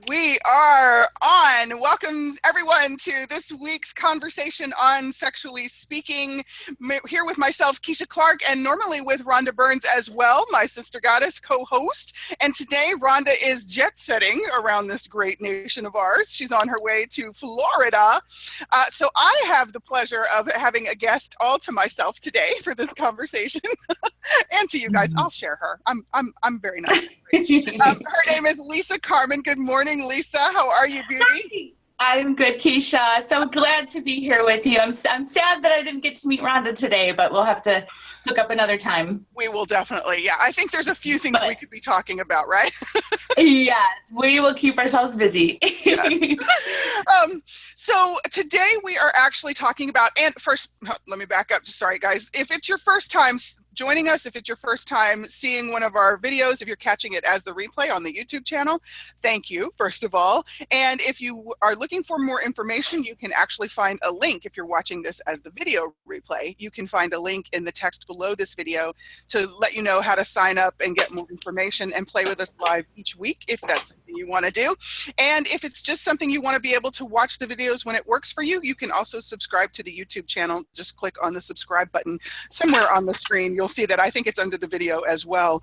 We are on. Welcome everyone to this week's conversation on sexually speaking. Here with myself, Keisha Clark, and normally with Rhonda Burns as well, my sister goddess co-host. And today Rhonda is jet setting around this great nation of ours. She's on her way to Florida. So I have the pleasure of having a guest all to myself today for this conversation. And to you guys, I'll share her. I'm very nice. Her name is Lisa Carmen. Good morning, Lisa. How are you, beauty? Hi. I'm good, Keisha. So glad to be here with you. I'm sad that I didn't get to meet Rhonda today, but we'll have to hook up another time. We will definitely. Yeah, I think there's a few things we could be talking about, right? Yes, we will keep ourselves busy. Yes. So today we are actually talking about, and first, let me back up. Sorry, guys. If it's your first time joining us, if it's your first time seeing one of our videos, if you're catching it as the replay on the YouTube channel, thank you, first of all. And if you are looking for more information, you can actually find a link. If you're watching this as the video replay, you can find a link in the text below this video to let you know how to sign up and get more information and play with us live each week, if that's something you want to do. And if it's just something you want to be able to watch the videos when it works for you, you can also subscribe to the YouTube channel. Just click on the subscribe button somewhere on the screen. You'll see that I think it's under the video as well.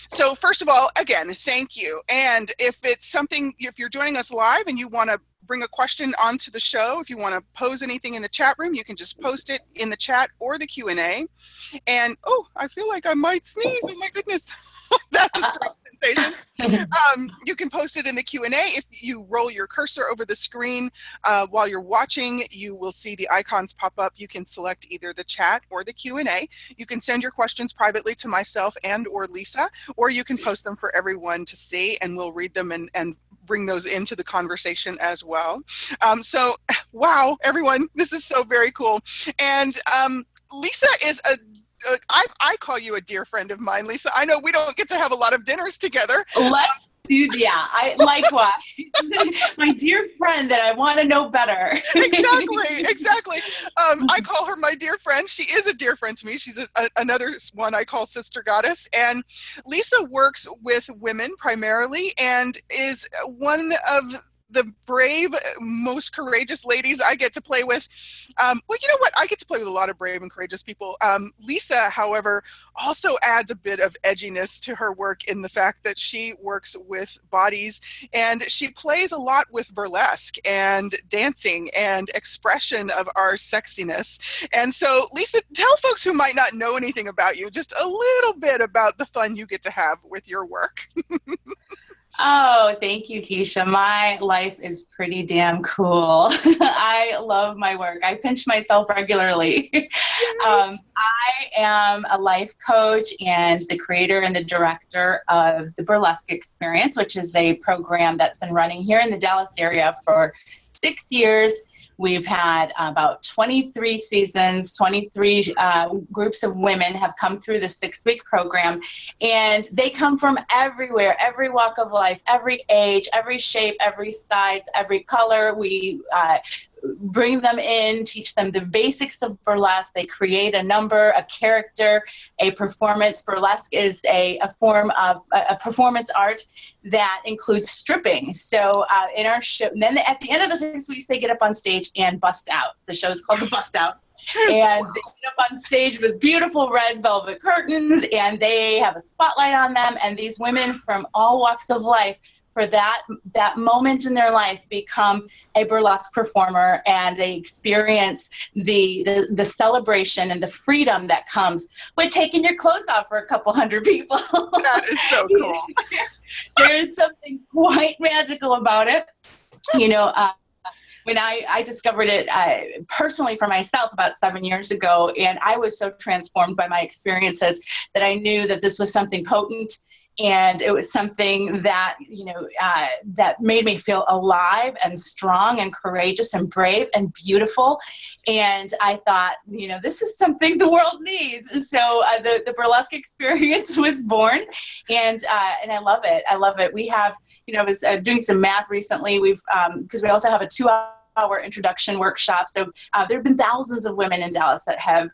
So first of all, again, thank you. And if it's something, if you're joining us live and you want to bring a question onto the show, if you want to pose anything in the chat room, you can just post it in the chat or the Q&A. And oh, I feel like I might sneeze. Oh my goodness. That's a strange sensation. You can post it in the Q&A. If you roll your cursor over the screen while you're watching, you will see the icons pop up. You can select either the chat or the Q&A. You can send your questions privately to myself and or Lisa, or you can post them for everyone to see, and we'll read them and bring those into the conversation as well. So, wow, everyone, this is so very cool. And Lisa is I call you a dear friend of mine, Lisa. I know we don't get to have a lot of dinners together. Let's do that. I likewise. My dear friend that I want to know better. Exactly. I call her my dear friend. She is a dear friend to me. She's another one I call sister goddess. And Lisa works with women primarily and is one of the brave, most courageous ladies I get to play with. Well, you know what? I get to play with a lot of brave and courageous people. Lisa, however, also adds a bit of edginess to her work in the fact that she works with bodies, and she plays a lot with burlesque and dancing and expression of our sexiness. And so, Lisa, tell folks who might not know anything about you just a little bit about the fun you get to have with your work. Oh, thank you, Keisha. My life is pretty damn cool. I love my work. I pinch myself regularly. I am a life coach and the creator and the director of the Burlesque Experience, which is a program that's been running here in the Dallas area for 6 years. We've had about 23 seasons, 23 groups of women have come through the 6-week program, and they come from everywhere, every walk of life, every age, every shape, every size, every color. We bring them in, teach them the basics of burlesque. They create a number, a character, a performance. Burlesque is a form of a performance art that includes stripping. So in our show, and then at the end of the 6 weeks, they get up on stage and bust out. The show is called The Bust Out. And they get up on stage with beautiful red velvet curtains, and they have a spotlight on them. And these women from all walks of life, for that moment in their life, become a burlesque performer, and they experience the celebration and the freedom that comes with taking your clothes off for a couple hundred people. That is so cool. There is something quite magical about it. You know, when I discovered it personally for myself about 7 years ago, and I was so transformed by my experiences that I knew that this was something potent. And it was something that, you know, that made me feel alive and strong and courageous and brave and beautiful. And I thought, you know, this is something the world needs. And so the Burlesque Experience was born, and I love it. I love it. We have, you know, I was doing some math recently. We've, because we also have a 2-hour 2-hour introduction workshop. So there have been thousands of women in Dallas that have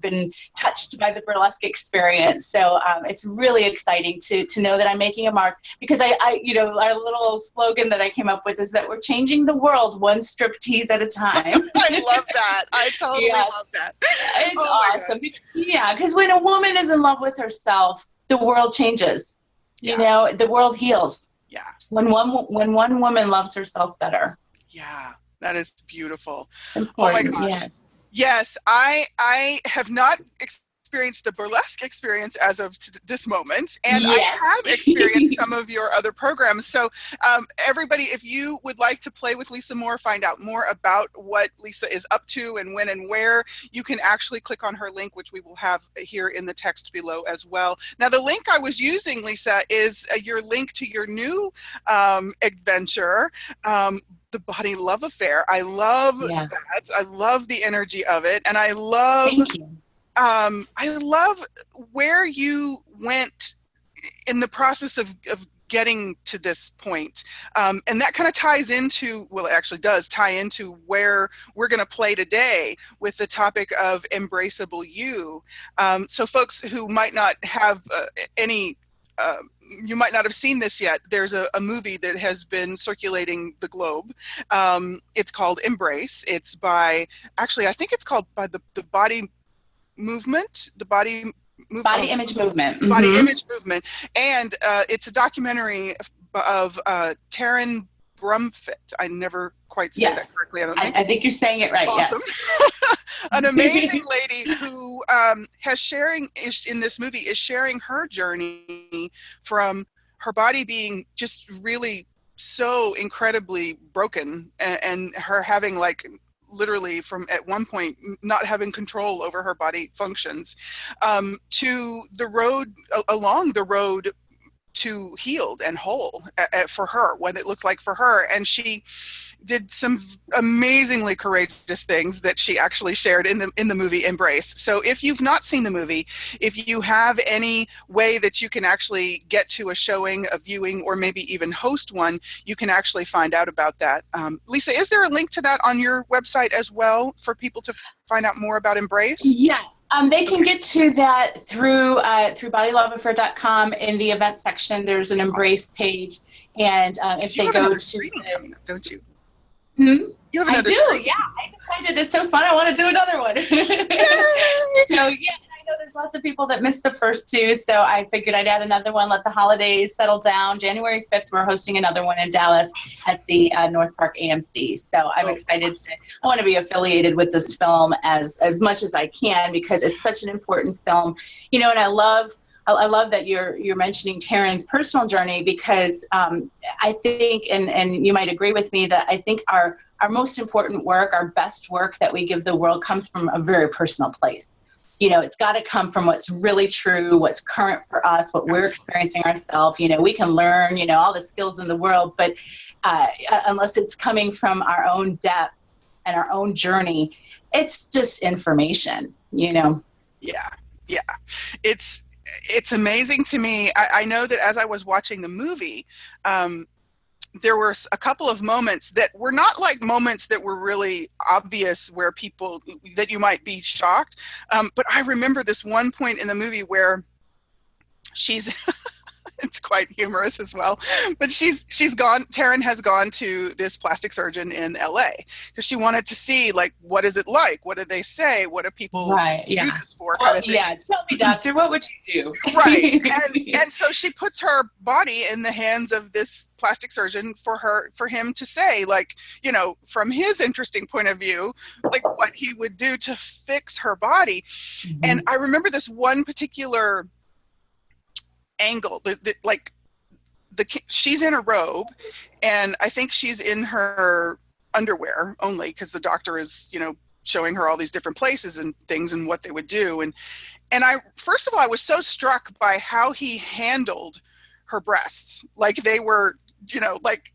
been touched by the burlesque experience. So it's really exciting to know that I'm making a mark, because I you know, our little slogan that I came up with is that we're changing the world one striptease at a time. I love that. I totally love that. It's awesome. Yeah, because when a woman is in love with herself, the world changes. You know, the world heals. Yeah. When one woman loves herself better. Yeah, that is beautiful. Important. Oh my gosh. Yes, I have not experienced the burlesque experience as of this moment, and I have experienced some of your other programs. So everybody, if you would like to play with Lisa more, find out more about what Lisa is up to and when and where, you can actually click on her link, which we will have here in the text below as well. Now, the link I was using, Lisa, is your link to your new adventure, the Body Love Affair. I love that. I love the energy of it, and I love I love where you went in the process of getting to this point. And that kind of ties into, well, it actually does tie into where we're going to play today with the topic of Embraceable You. So folks who might not have you might not have seen this yet. There's a movie that has been circulating the globe. It's called Embrace. It's by, actually, I think it's called by the Body Movement, Body Image Movement. Body Image Movement. And it's a documentary of Taryn Brumfitt. I never quite say that correctly. I think you're saying it right. Awesome. An amazing lady who has sharing in this movie is sharing her journey from her body being just really so incredibly broken, and her having like literally from at one point not having control over her body functions, to the road, along the road to healed and whole for her, what it looked like for her. And she did some amazingly courageous things that she actually shared in the movie Embrace. So if you've not seen the movie, if you have any way that you can actually get to a showing, a viewing, or maybe even host one, you can actually find out about that. Lisa, is there a link to that on your website as well for people to find out more about Embrace? Yeah. They can get to that through bodyloveaffair.com. In the event section, there's an Embrace page, and if they go to, don't you? You have another screening. Yeah. I decided it's so fun. I want to do another one. So yeah. I know there's lots of people that missed the first two, so I figured I'd add another one. Let the holidays settle down. January 5th, we're hosting another one in Dallas at the North Park AMC. So I'm excited I want to be affiliated with this film as much as I can, because it's such an important film. You know, and I love that you're mentioning Taryn's personal journey, because I think, and you might agree with me, that I think our most important work, our best work that we give the world, comes from a very personal place. You know, it's got to come from what's really true, what's current for us, what we're experiencing ourselves. You know, we can learn, you know, all the skills in the world, but unless it's coming from our own depths and our own journey, it's just information, you know? Yeah. It's amazing to me. I know that as I was watching the movie, there were a couple of moments that were not like moments that were really obvious where people, that you might be shocked. But I remember this one point in the movie where she's, it's quite humorous as well, but Taryn has gone to this plastic surgeon in LA because she wanted to see, like, what is it like? What do they say? What do people do this for? Kind of thing. Yeah, tell me, doctor, what would you do? Right. And so she puts her body in the hands of this plastic surgeon for him to say, like, you know, from his interesting point of view, like what he would do to fix her body. Mm-hmm. And I remember this one particular angle, she's in a robe, and I think she's in her underwear only because the doctor is, you know, showing her all these different places and things and what they would do. And I, first of all, I was so struck by how he handled her breasts. Like they were, you know, like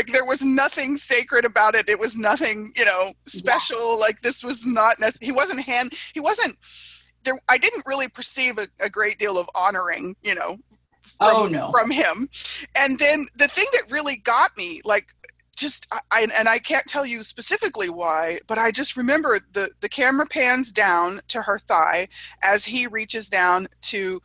there was nothing sacred about it. It was nothing, you know, special. Yeah. Like this was not he wasn't there. I didn't really perceive a great deal of honoring, you know, from him. And then the thing that really got me, like, I can't tell you specifically why, but I just remember the camera pans down to her thigh as he reaches down to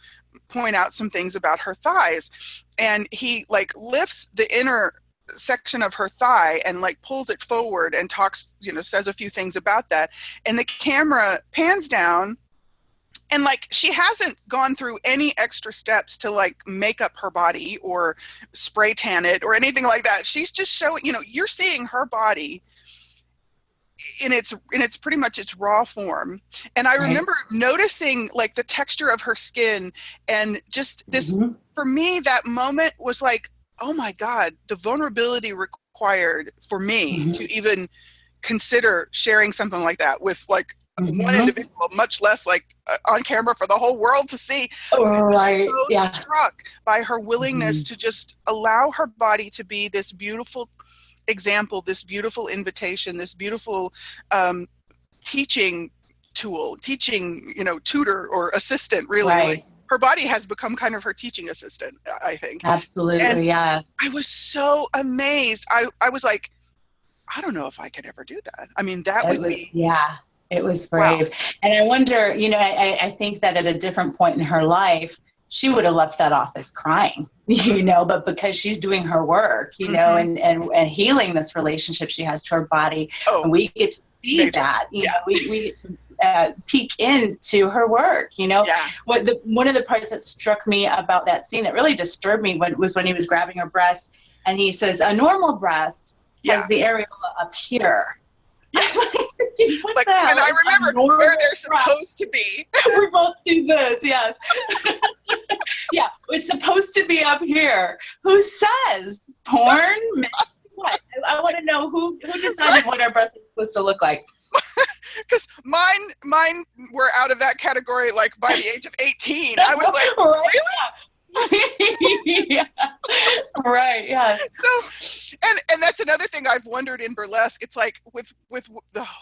point out some things about her thighs, and he like lifts the inner section of her thigh and like pulls it forward and talks, says a few things about that, and the camera pans down. And like, she hasn't gone through any extra steps to like make up her body or spray tan it or anything like that. She's just showing, you're seeing her body in its pretty much its raw form. And I remember noticing like the texture of her skin, and just this, for me, that moment was like, oh my God, the vulnerability required for me to even consider sharing something like that with like one individual, much less like on camera for the whole world to see. I was so struck by her willingness to just allow her body to be this beautiful example, this beautiful invitation, this beautiful teaching tool, tutor or assistant, really. Like, her body has become kind of her teaching assistant, I think. Absolutely, and yeah. I was so amazed. I was like, I don't know if I could ever do that. I mean, it was brave. Wow. And I wonder, I think that at a different point in her life, she would have left that off as crying, but because she's doing her work, and healing this relationship she has to her body, and we get to see that, we get to peek into her work, one of the parts that struck me about that scene that really disturbed me was when he was grabbing her breast, and he says, a normal breast has the areola up here. Like, and I remember where they're supposed to be. We both do this, yes. Yeah, it's supposed to be up here. Who says? Porn? What? I want to know who decided what our breast is supposed to look like. Because mine were out of that category like by the age of 18. I was like, really? Yeah. Right, yeah. So, and that's another thing I've wondered in burlesque. It's like with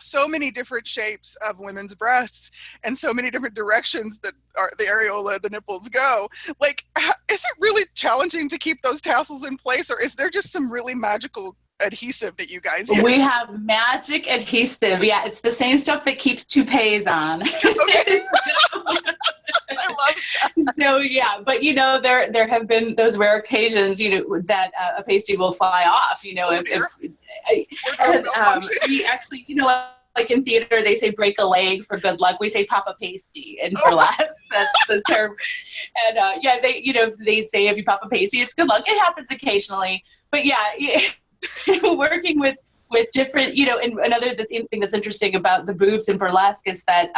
so many different shapes of women's breasts and so many different directions that are the areola, the nipples go. Like, is it really challenging to keep those tassels in place, or is there just some really magical adhesive that you guys use? We have magic adhesive. Yeah, it's the same stuff that keeps toupees on. Okay. I love that. So yeah, but there have been those rare occasions, that a pasty will fly off. We actually, like in theater, they say break a leg for good luck. We say pop a pasty in burlesque. That's the term. And they'd say if you pop a pasty, it's good luck. It happens occasionally, but working with different, and another thing that's interesting about the boobs in burlesque is that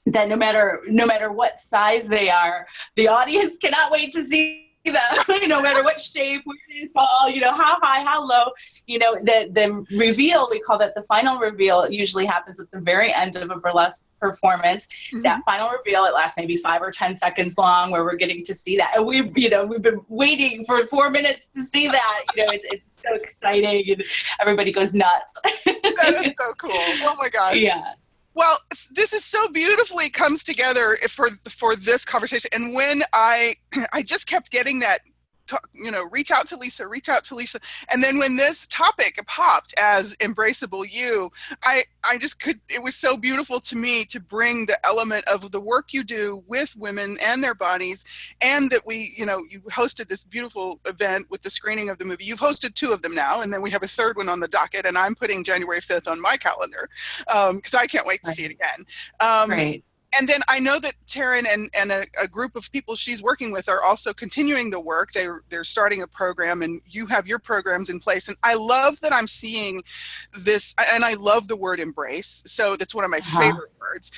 that no matter what size they are, the audience cannot wait to see them. No matter what shape, where they fall, how high, how low. The reveal, we call that the final reveal, usually happens at the very end of a burlesque performance. That final reveal, it lasts maybe 5 or 10 seconds long, where we're getting to see that, and we've been waiting for 4 minutes to see that. It's so exciting, and everybody goes nuts. That is so cool. Oh my gosh. Yeah. Well, this is so beautifully comes together for this conversation. And when I just kept getting that, reach out to Lisa. And then when this topic popped as Embraceable You, I just could, it was so beautiful to me to bring the element of the work you do with women and their bodies, and that you hosted this beautiful event with the screening of the movie. You've hosted 2 of them now, and then we have a 3rd one on the docket, and I'm putting January 5th on my calendar because I can't wait to see it again. Great. And then I know that Taryn and a group of people she's working with are also continuing the work. They're starting a program, and you have your programs in place. And I love that I'm seeing this, and I love the word embrace. So that's one of my favorite words.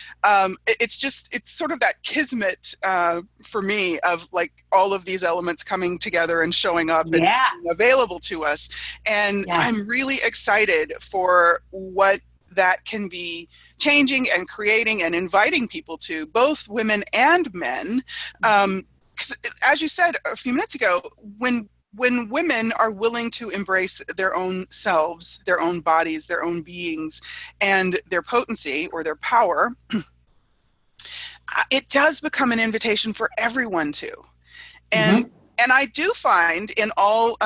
It's sort of that kismet for me of like all of these elements coming together and showing up and being available to us. And I'm really excited for what that can be changing and creating and inviting people to, both women and men. Because as you said a few minutes ago, when women are willing to embrace their own selves, their own bodies, their own beings, and their potency or their power, it does become an invitation for everyone to. And I do find in all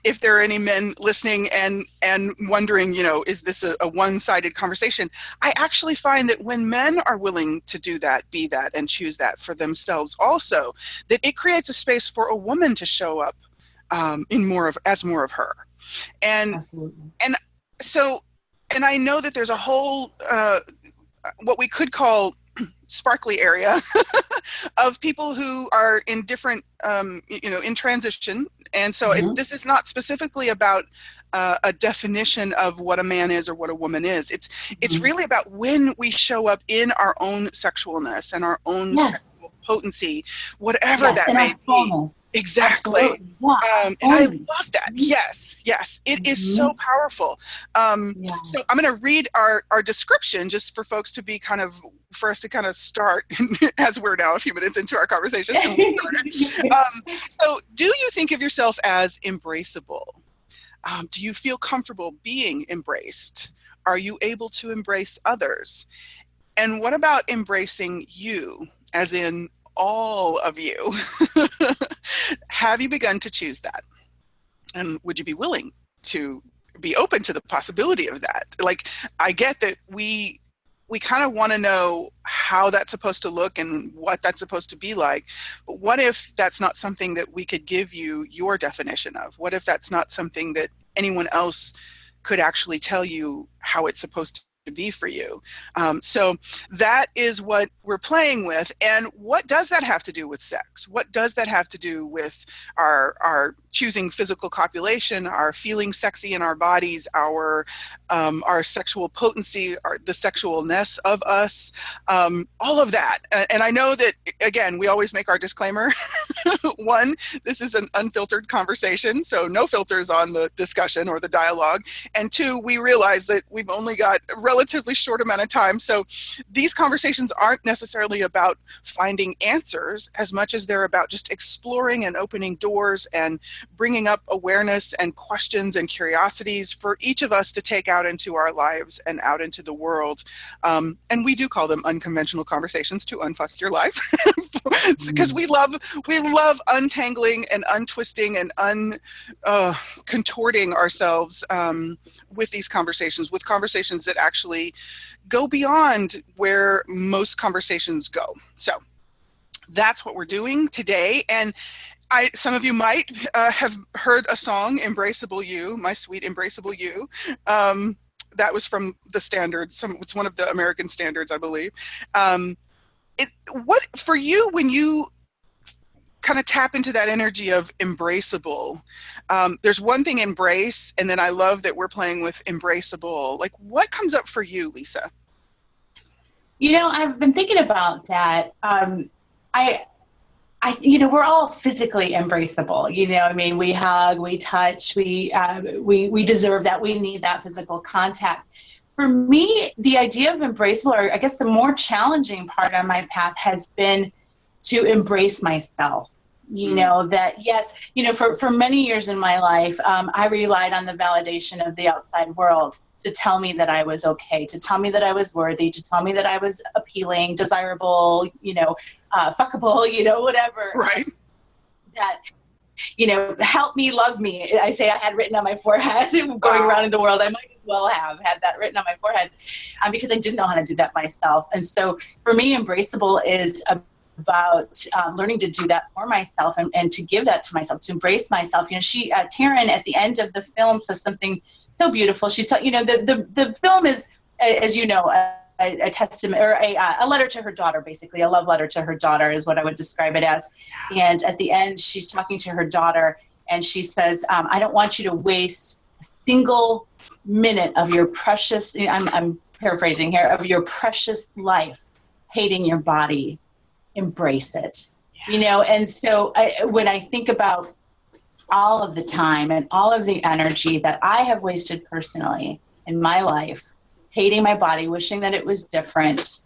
if there are any men listening and wondering, is this a one-sided conversation? I actually find that when men are willing to do that, be that, and choose that for themselves also, that it creates a space for a woman to show up as more of her. And Absolutely. and so, and I know that there's a whole what we could call sparkly area of people who are in different, in transition. And so this is not specifically about a definition of what a man is or what a woman is. It's really about when we show up in our own sexualness and our own sexual potency, whatever that may be. Exactly. Yeah, and I love that. Yes. It is so powerful. So I'm going to read our description just for folks to be for us to kind of start as we're now a few minutes into our conversation. So do you think of yourself as embraceable? Do you feel comfortable being embraced? Are you able to embrace others? And what about embracing you, as in all of you? Have you begun to choose that? And would you be willing to be open to the possibility of that? Like, I get that we kind of want to know how that's supposed to look and what that's supposed to be like. But what if that's not something that we could give you your definition of? What if that's not something that anyone else could actually tell you how it's supposed to be for you? So that is what we're playing with. And what does that have to do with sex? What does that have to do with our choosing physical copulation, our feeling sexy in our bodies, our sexual potency, the sexualness of us, all of that? And I know that, again, we always make our disclaimer. One, this is an unfiltered conversation, so no filters on the discussion or the dialogue. And two, we realize that we've only got a relatively short amount of time. So these conversations aren't necessarily about finding answers as much as they're about just exploring and opening doors and bringing up awareness and questions and curiosities for each of us to take out into our lives and out into the world. And we do call them unconventional conversations to unfuck your life, because we love untangling and untwisting and contorting ourselves with these conversations, with conversations that actually go beyond where most conversations go. So that's what we're doing today. And some of you might have heard a song, Embraceable You, My Sweet Embraceable You. That was from the Standards. It's one of the American Standards, I believe. What for you, when you kind of tap into that energy of embraceable, there's one thing, embrace, and then I love that we're playing with embraceable. Like, what comes up for you, Lisa? I've been thinking about that. We're all physically embraceable. We hug, we touch, we deserve that. We need that physical contact. For me, the idea of embraceable, or I guess the more challenging part on my path, has been to embrace myself. That yes, for many years in my life, I relied on the validation of the outside world to tell me that I was okay, to tell me that I was worthy, to tell me that I was appealing, desirable, fuckable, whatever. Right. That, help me, love me. I say I had written on my forehead going around in the world. I might as well have had that written on my forehead because I didn't know how to do that myself. And so for me, embraceable is about learning to do that for myself and to give that to myself, to embrace myself. Taryn at the end of the film says something so beautiful. She's the film is, as you know, a testament, or a letter to her daughter, basically a love letter to her daughter is what I would describe it as. And at the end, she's talking to her daughter, and she says, I don't want you to waste a single minute of your precious, I'm paraphrasing here, of your precious life hating your body. Embrace it. And so when I think about all of the time and all of the energy that I have wasted personally in my life, hating my body, wishing that it was different,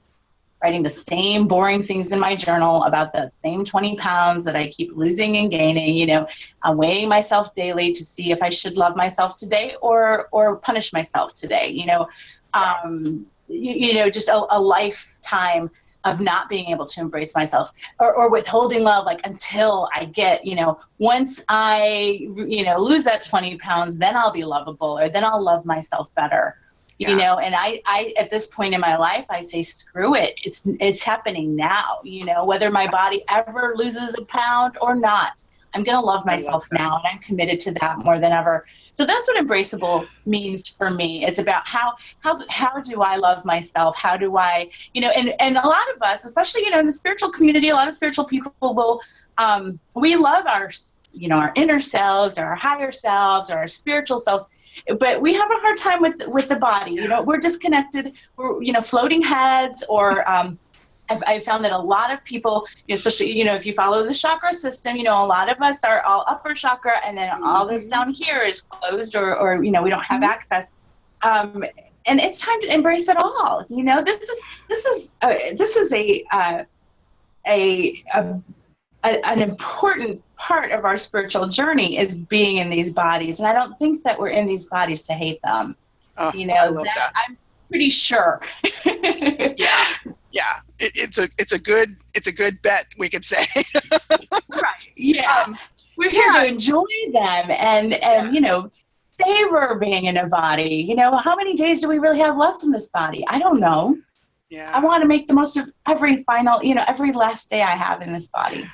writing the same boring things in my journal about the same 20 pounds that I keep losing and gaining, I'm weighing myself daily to see if I should love myself today or punish myself today, just a lifetime of not being able to embrace myself, or withholding love, like until I get, once I, lose that 20 pounds, then I'll be lovable, or then I'll love myself better. Yeah. And I, at this point in my life, I say, screw it. It's happening now, whether my body ever loses a pound or not. I'm going to love myself now, and I'm committed to that more than ever. So that's what Embraceable means for me. It's about how do I love myself? How do I, and a lot of us, especially, in the spiritual community, a lot of spiritual people will, we love our inner selves, or our higher selves, or our spiritual selves. But we have a hard time with the body. We're disconnected. We're, floating heads, or I've found that a lot of people, especially, if you follow the chakra system, a lot of us are all upper chakra, and then all this down here is closed, or we don't have access. And it's time to embrace it all. This is an important part of our spiritual journey, is being in these bodies. And I don't think that we're in these bodies to hate them. I love that. I'm pretty sure. Yeah. It's a good bet, we could say. Right. Yeah. We're here to enjoy them and savor being in a body. How many days do we really have left in this body? I don't know. Yeah. I want to make the most of every last day I have in this body.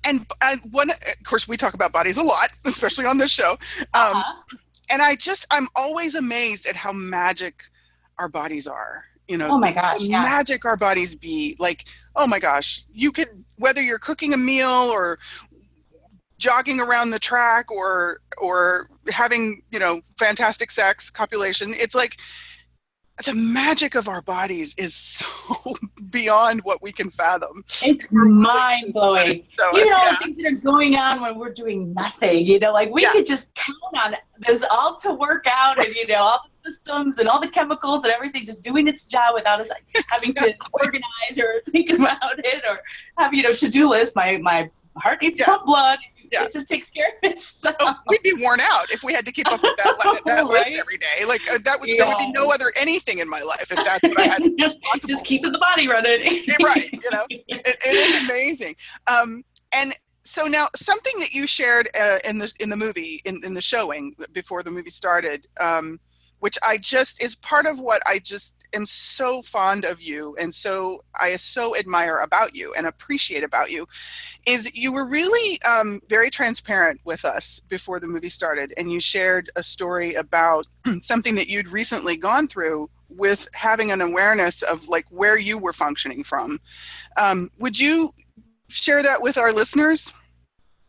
And of course, we talk about bodies a lot, especially on this show. And I'm always amazed at how magic our bodies are. Oh my gosh, the magic our bodies be. Like, oh my gosh, you could, whether you're cooking a meal or jogging around the track or having, fantastic sex, copulation, it's like the magic of our bodies is so beyond what we can fathom. It's mind blowing. All the things that are going on when we're doing nothing, we could just count on this all to work out, and, all the systems and all the chemicals and everything just doing its job without us having to organize or think about it, or have, to-do list. My heart needs to pump blood. It just takes care of itself. We'd be worn out if we had to keep up with that list every day. Like there would be no other anything in my life if that's what I had to be responsible just keeping the body running. Right. It is amazing. And so now, something that you shared in the movie, in the showing before the movie started, which is part of what I just am so fond of you, and I so admire about you and appreciate about you, is you were really very transparent with us before the movie started, and you shared a story about something that you'd recently gone through with having an awareness of like where you were functioning from. Would you share that with our listeners?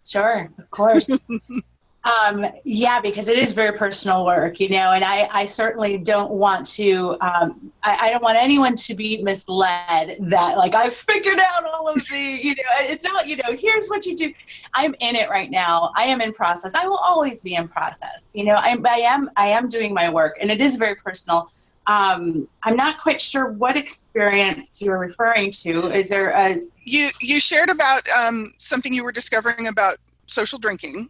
Sure, of course. Because it is very personal work, and I certainly don't want to, I don't want anyone to be misled that like I've figured out all of the, it's not, here's what you do. I'm in it right now. I am in process. I will always be in process. I am doing my work, and it is very personal. I'm not quite sure what experience you're referring to. Is there you shared about something you were discovering about social drinking.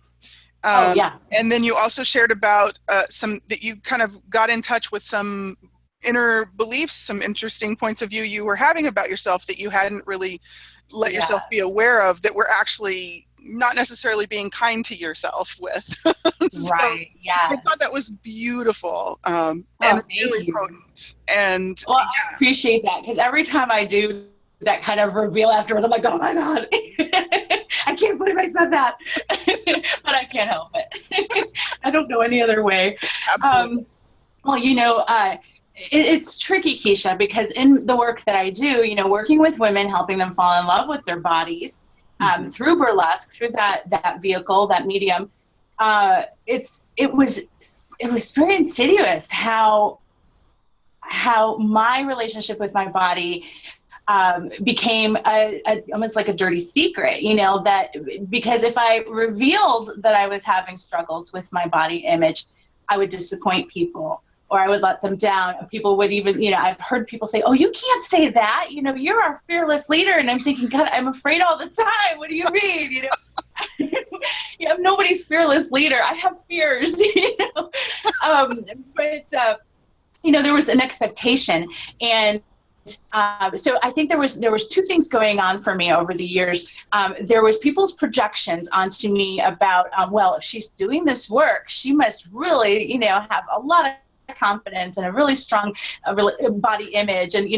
And then you also shared about that you kind of got in touch with some inner beliefs, some interesting points of view you were having about yourself that you hadn't really let yourself be aware of, that were actually not necessarily being kind to yourself with. Right. Yeah. I thought that was beautiful and really potent. And I appreciate that, because every time I do that kind of reveal afterwards, I'm like, oh my God, I can't believe I said that. But I can't help it. I don't know any other way. Absolutely. It's tricky, Keisha, because in the work that I do, working with women, helping them fall in love with their bodies, through burlesque, through that vehicle, that medium, it was very insidious how my relationship with my body became almost like a dirty secret, that because if I revealed that I was having struggles with my body image, I would disappoint people, or I would let them down. People would even, I've heard people say, oh, you can't say that, you're our fearless leader. And I'm thinking, God, I'm afraid all the time. What do you mean? I'm nobody's fearless leader. I have fears, but there was an expectation, and so I think there was two things going on for me over the years. There was people's projections onto me about, well, if she's doing this work, she must really, have a lot of confidence and a really strong body image, and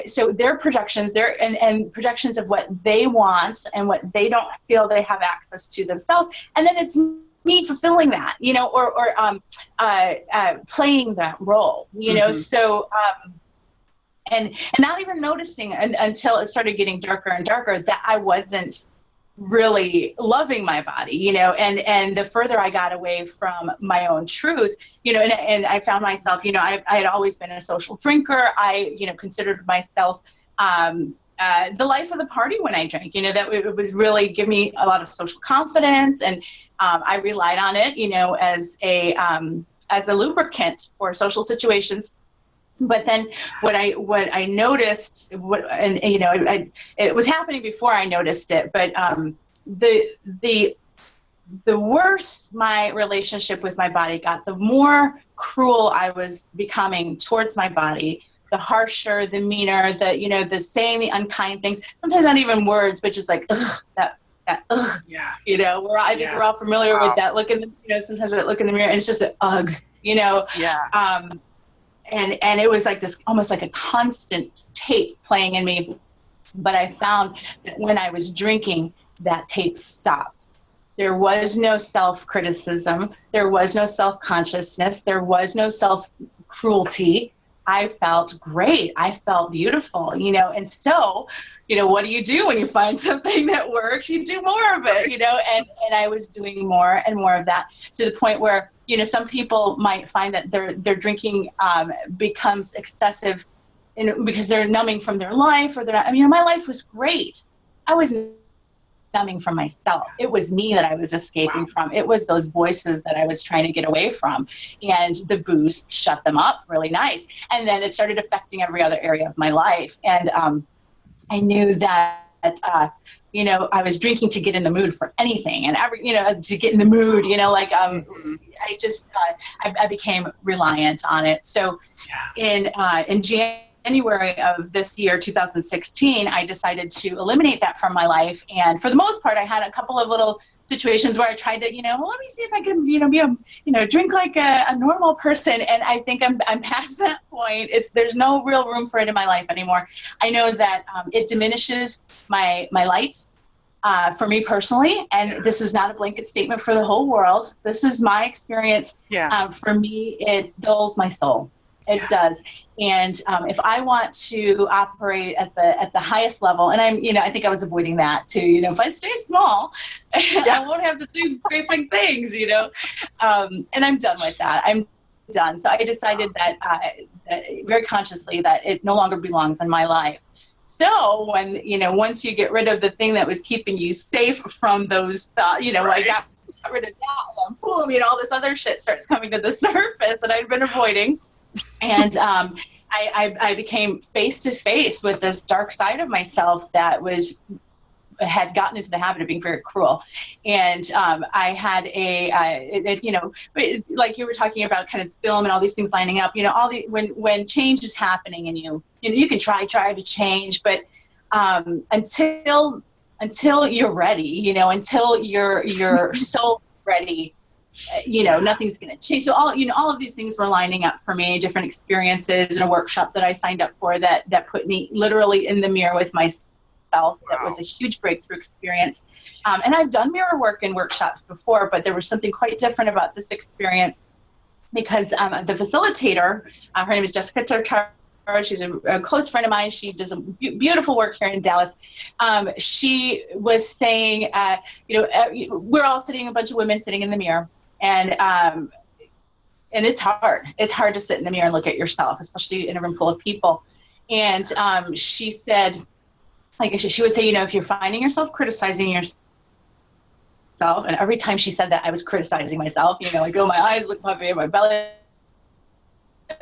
so their projections, and projections of what they want and what they don't feel they have access to themselves, and then it's me fulfilling that, or playing that role, so. And not even noticing until it started getting darker and darker that I wasn't really loving my body, and the further I got away from my own truth, and I found myself, I had always been a social drinker. I, considered myself the life of the party when I drank, that it was really give me a lot of social confidence, and I relied on it, as a lubricant for social situations. But then what I noticed, it was happening before I noticed it, but the worse my relationship with my body got, the more cruel I was becoming towards my body, the harsher, the meaner, the saying the unkind things, sometimes not even words, but just like, ugh, that ugh, yeah. I think we're all familiar with that look in the, sometimes I look in the mirror and it's just an ugh, Yeah. And it was like this, almost like a constant tape playing in me. But I found that when I was drinking, that tape stopped. There was no self-criticism. There was no self-consciousness. There was no self-cruelty. I felt great. I felt beautiful, and so, what do you do when you find something that works? You do more of it, and I was doing more and more of that, to the point where, some people might find that their drinking becomes excessive because they're numbing from their life, or they're not. My life was great. I was numbing from myself. It was me that I was escaping from. It was those voices that I was trying to get away from. And the booze shut them up really nice. And then it started affecting every other area of my life. And I knew that, I was drinking to get in the mood for anything, and to get in the mood, I just, I became reliant on it. So in January of this year, 2016, I decided to eliminate that from my life. And for the most part, I had a couple of little situations where I tried to, let me see if I can, be drink like a normal person. And I think I'm past that point. There's no real room for it in my life anymore. I know that it diminishes my light for me personally. And this is not a blanket statement for the whole world. This is my experience. For me, it dulls my soul. It does. And if I want to operate at the highest level, and I think I was avoiding that too, if I stay small, I won't have to do great big things, and I'm done with that. I'm done. So I decided that very consciously that it no longer belongs in my life. So when, once you get rid of the thing that was keeping you safe from those thoughts, I got rid of that, and boom, all this other shit starts coming to the surface that I'd been avoiding. And I became face to face with this dark side of myself that had gotten into the habit of being very cruel. And I had like you were talking about, kind of film and all these things lining up, when change is happening and you can try to change, but until you're ready, until you're so ready, nothing's going to change. So all of these things were lining up for me, different experiences and a workshop that I signed up for that put me literally in the mirror with myself. That was a huge breakthrough experience. And I've done mirror work in workshops before, but there was something quite different about this experience because the facilitator, her name is Jessica Tartaro. She's a close friend of mine. She does a beautiful work here in Dallas. She was saying, we're all sitting, a bunch of women sitting in the mirror, and it's hard. It's hard to sit in the mirror and look at yourself, especially in a room full of people. And she said, like she would say, if you're finding yourself criticizing yourself, and every time she said that, I was criticizing myself, like, oh, my eyes look puffy, my belly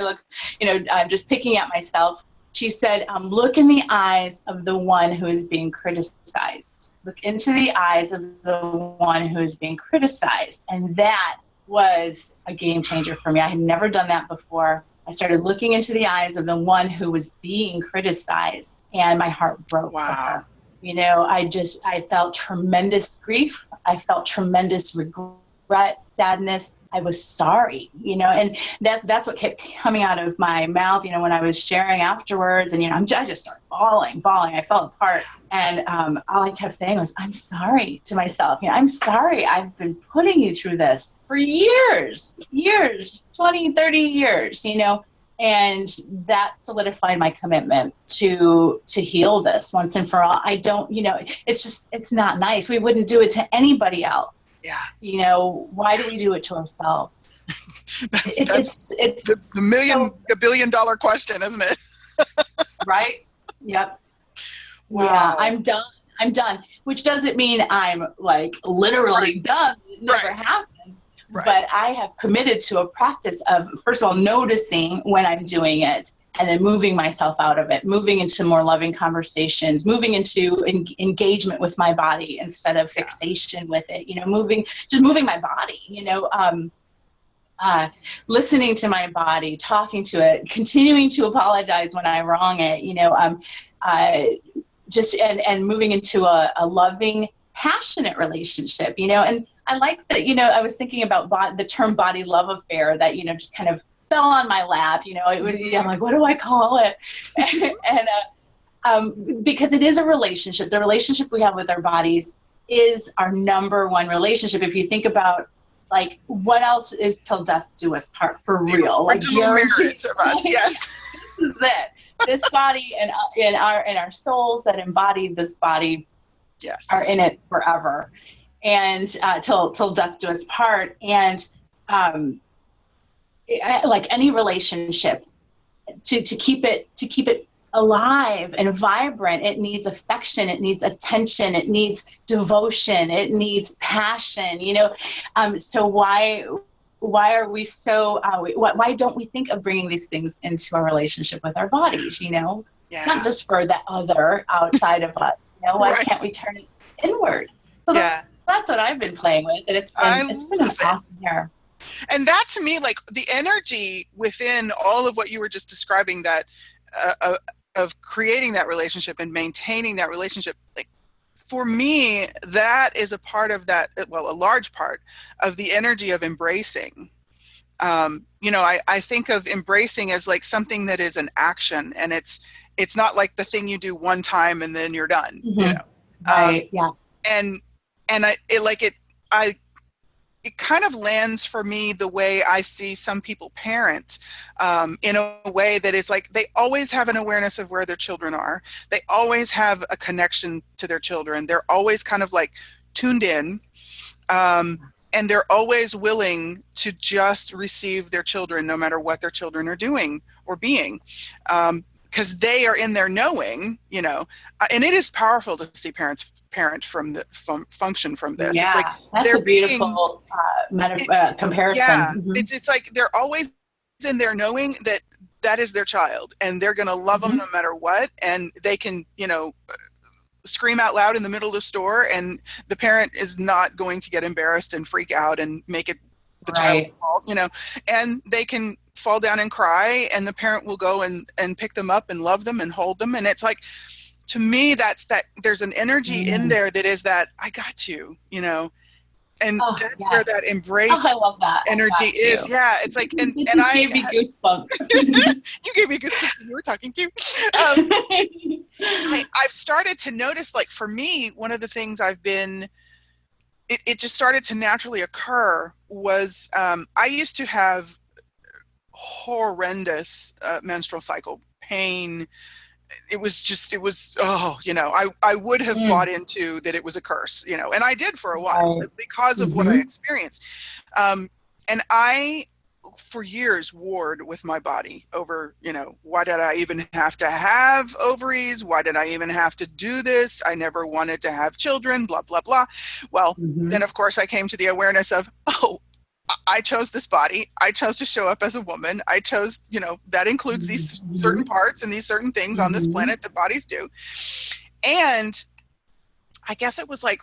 looks, I'm just picking at myself. She said, look in the eyes of the one who is being criticized. Look into the eyes of the one who is being criticized. And that was a game changer for me. I had never done that before. I started looking into the eyes of the one who was being criticized, and my heart broke for her. You know, I felt tremendous grief. I felt tremendous regret, sadness. I was sorry, you know, and that's what kept coming out of my mouth, you know, when I was sharing afterwards. And, you know, I just started bawling. I fell apart. And all I kept saying was, I'm sorry to myself. You know, I'm sorry. I've been putting you through this for years, 20, 30 years, you know. And that solidified my commitment to heal this once and for all. I don't, you know, it's not nice. We wouldn't do it to anybody else. Yeah. You know, why do we do it to ourselves? It's the billion dollar question, isn't it? Right? Yep. Wow. Yeah, I'm done. Which doesn't mean I'm like literally done. It never happens. Right. But I have committed to a practice of, first of all, noticing when I'm doing it, and then moving myself out of it, moving into more loving conversations, moving into engagement with my body instead of fixation with it, you know, moving my body, you know, listening to my body, talking to it, continuing to apologize when I wrong it, you know, and moving into a loving, passionate relationship, you know. And I like that, you know, I was thinking about the term body love affair that, you know, just kind of fell on my lap, you know. It was, I'm like, what do I call it? And because it is a relationship. The relationship we have with our bodies is our number one relationship. If you think about, like, what else is till death do us part for real? Like, marriage of us, yes. This is it. This body and our souls that embody this body, yes, are in it forever, and till death do us part. And like any relationship, to keep it alive and vibrant, it needs affection, it needs attention, it needs devotion, it needs passion, you know. So why are we so why don't we think of bringing these things into our relationship with our bodies, you know? Not just for the other outside of us, you know. Why can't we turn it inward? So that's what I've been playing with, and it's been an awesome year. And that, to me, like, the energy within all of what you were just describing, that of creating that relationship and maintaining that relationship, like, for me, that is a part of that, well, a large part of the energy of embracing. You know, I think of embracing as like something that is an action, and it's not like the thing you do one time and then you're done, you know. Right. Yeah. And it kind of lands for me the way I see some people parent, in a way that is like, they always have an awareness of where their children are. They always have a connection to their children. They're always kind of like tuned in, and they're always willing to just receive their children, no matter what their children are doing or being, because they are in their knowing, you know. And it is powerful to see parents parent function from this. Yeah, it's like that's a beautiful comparison. Yeah, it's like they're always in their knowing that is their child, and they're going to love them no matter what. And they can, you know, scream out loud in the middle of the store, and the parent is not going to get embarrassed and freak out and make it the child's fault, you know. And they can fall down and cry, and the parent will go and pick them up and love them and hold them. And it's like, to me, that's that there's an energy in there that is that, I got you, you know. And that's where that embrace I love that energy is. Yeah, it's like, and I gave me goosebumps. You gave me goosebumps when you were talking too. I've started to notice, like, for me, one of the things it just started to naturally occur was, I used to have horrendous menstrual cycle pain. It was, oh, you know, I would have bought into that it was a curse, you know, and I did for a while because of what I experienced. And I, for years, warred with my body over, you know, why did I even have to have ovaries? Why did I even have to do this? I never wanted to have children, blah, blah, blah. Well, then, of course, I came to the awareness of, oh, I chose this body. I chose to show up as a woman. I chose, you know, that includes these certain parts and these certain things on this planet that bodies do. And I guess it was like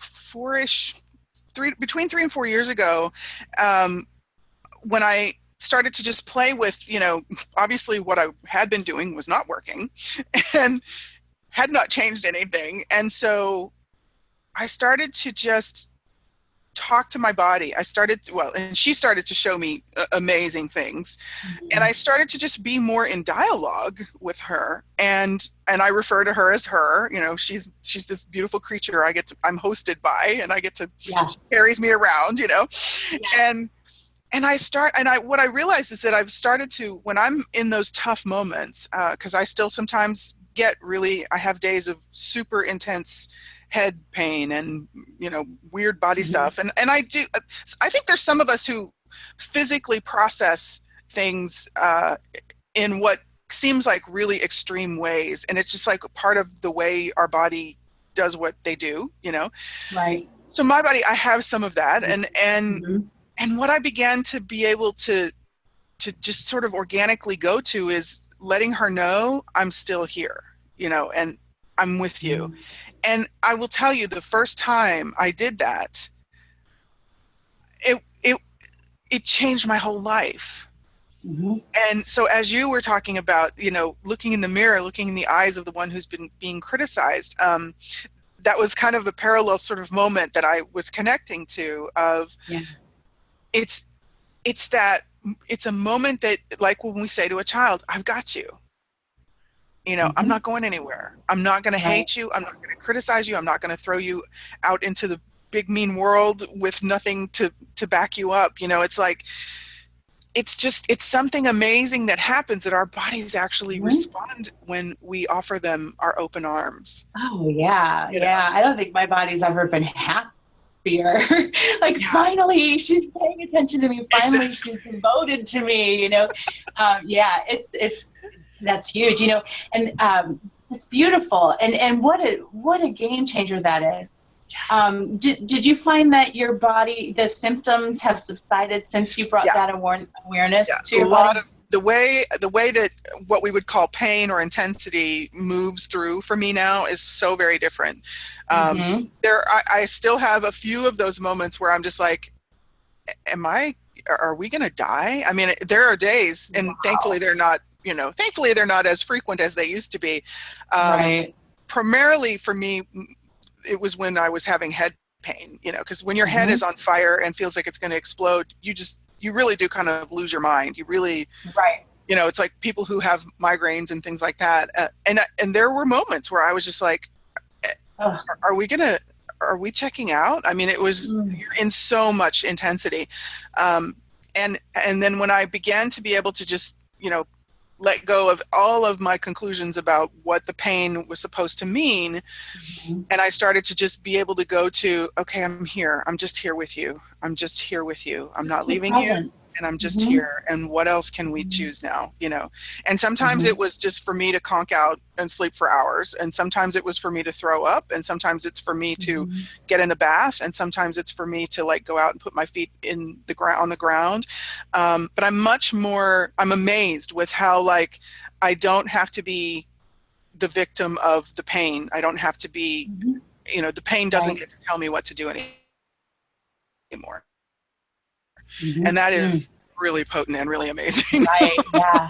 between 3 and 4 years ago, when I started to just play with, you know, obviously what I had been doing was not working and had not changed anything. And so I started to just talk to my body. And she started to show me amazing things. Mm-hmm. And I started to just be more in dialogue with her. And I refer to her as her, you know, she's this beautiful creature I'm hosted by, and I get to, yes. She carries me around, you know, yes. what I realized is that I've started to, when I'm in those tough moments, cause I still sometimes I have days of super intense head pain and, you know, weird body mm-hmm. stuff. And I think there's some of us who physically process things in what seems like really extreme ways. And it's just like a part of the way our body does what they do, you know? Right. So my body, I have some of that. Mm-hmm. And what I began to be able to just sort of organically go to is letting her know I'm still here, you know, and I'm with you. Mm-hmm. And I will tell you, the first time I did that, it changed my whole life. Mm-hmm. And so as you were talking about, you know, looking in the mirror, looking in the eyes of the one who's been being criticized, that was kind of a parallel sort of moment that I was connecting to of, yeah. It's a moment that, like when we say to a child, I've got you. You know, mm-hmm. I'm not going anywhere. I'm not going to hate you. I'm not going to criticize you. I'm not going to throw you out into the big mean world with nothing to back you up. You know, it's like, it's something amazing that happens, that our bodies actually mm-hmm. respond when we offer them our open arms. Oh yeah. You know? I don't think my body's ever been happier. Like, yeah. Finally she's paying attention to me. Finally exactly. She's devoted to me, you know? That's huge, you know, and it's beautiful. And what a game changer that is. Did you find that your body, the symptoms have subsided since you brought that awareness to your body? The way that what we would call pain or intensity moves through for me now is so very different. Mm-hmm. I still have a few of those moments where I'm just like, are we going to die? I mean, there are days, and wow. Thankfully they're not as frequent as they used to be. Right. Primarily for me, it was when I was having head pain, you know, because when your mm-hmm. head is on fire and feels like it's going to explode, you really do kind of lose your mind. You really, right. You know, it's like people who have migraines and things like that. And there were moments where I was just like, are we checking out? I mean, it was in so much intensity. And then when I began to be able to just, you know, let go of all of my conclusions about what the pain was supposed to mean. Mm-hmm. And I started to just be able to go to, okay, I'm here. I'm just here with you. I'm just here with you. I'm not leaving presence. You, and I'm just mm-hmm. here. And what else can we mm-hmm. choose now? You know? And sometimes mm-hmm. it was just for me to conk out and sleep for hours. And sometimes it was for me to throw up. And sometimes it's for me to mm-hmm. get in a bath. And sometimes it's for me to like go out and put my feet on the ground. But I'm amazed with how, like, I don't have to be the victim of the pain. I don't have to be, mm-hmm. you know, the pain doesn't get to tell me what to do anymore. Mm-hmm. And that is really potent and really amazing. Right, yeah.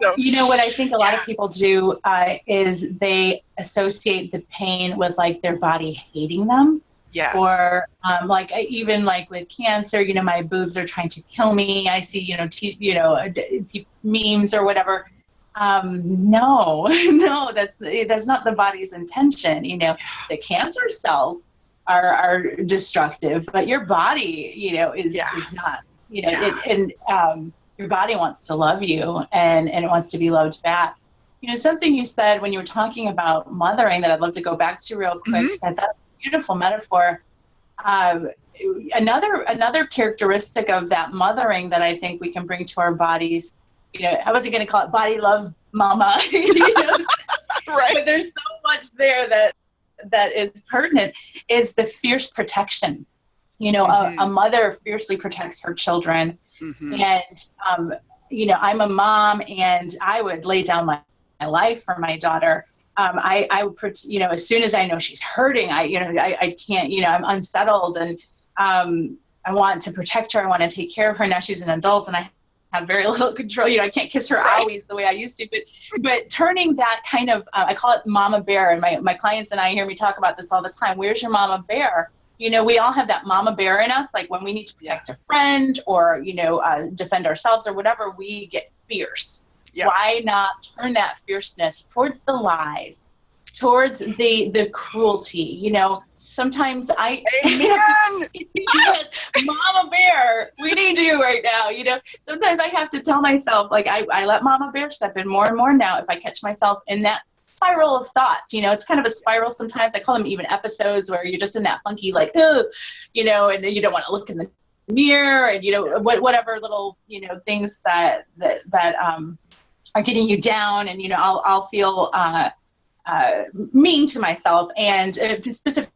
So, you know, what I think a lot of people do is they associate the pain with, like, their body hating them. Yes. Or like, even like with cancer, you know, my boobs are trying to kill me. I see, memes or whatever. No, that's not the body's intention. You know, the cancer cells are destructive, but your body, you know, is not, you know, your body wants to love you and it wants to be loved back. You know, something you said when you were talking about mothering that I'd love to go back to real quick, because I thought beautiful metaphor. Another characteristic of that mothering that I think we can bring to our bodies, you know, I wasn't going to call it body love mama, you know? Right. But there's so much there that is pertinent, is the fierce protection. You know, mm-hmm. a mother fiercely protects her children. Mm-hmm. And, you know, I'm a mom and I would lay down my life for my daughter. I would, you know, as soon as I know she's hurting, I can't, you know, I'm unsettled and I want to protect her. I want to take care of her. Now she's an adult and I have very little control. You know, I can't kiss her owies the way I used to, but turning that kind of, I call it mama bear. And my clients and I hear me talk about this all the time. Where's your mama bear? You know, we all have that mama bear in us. Like when we need to protect a friend or, you know, defend ourselves or whatever, we get fierce. Yeah. Why not turn that fierceness towards the lies, towards the cruelty, you know? Sometimes I, Amen. yes, Mama Bear, we need you right now. You know, sometimes I have to tell myself, like, I let Mama Bear step in more and more now if I catch myself in that spiral of thoughts. You know, it's kind of a spiral sometimes. I call them even episodes where you're just in that funky, like, ugh, you know, and you don't want to look in the mirror and, you know, whatever little, you know, things that are getting you down. And, you know, I'll feel mean to myself and specifically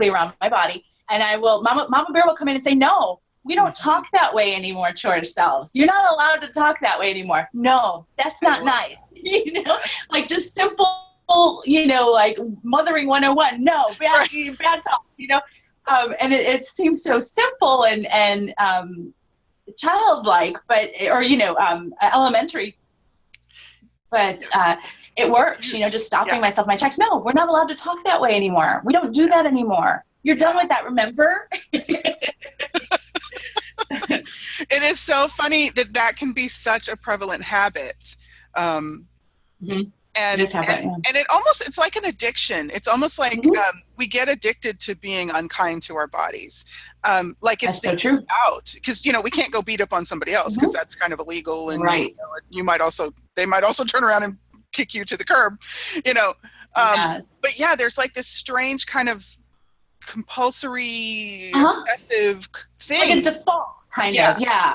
around my body, and I will, Mama Bear will come in and say, no, we don't talk that way anymore to ourselves. You're not allowed to talk that way anymore. No, that's not nice. You know, like just simple, you know, like mothering 101. No, bad talk, you know. And it seems so simple and childlike, but, or, you know, elementary, but it works, you know, just stopping myself in my tracks. No, we're not allowed to talk that way anymore. We don't do that anymore. You're done with that, remember? It is so funny that can be such a prevalent habit. And it almost, it's like an addiction. It's almost like we get addicted to being unkind to our bodies. Like it's so true. Out because, you know, we can't go beat up on somebody else because that's kind of illegal. And you know, they might also turn around and kick you to the curb, you know. But yeah, there's like this strange kind of compulsory, obsessive thing. Like a default kind of. Yeah.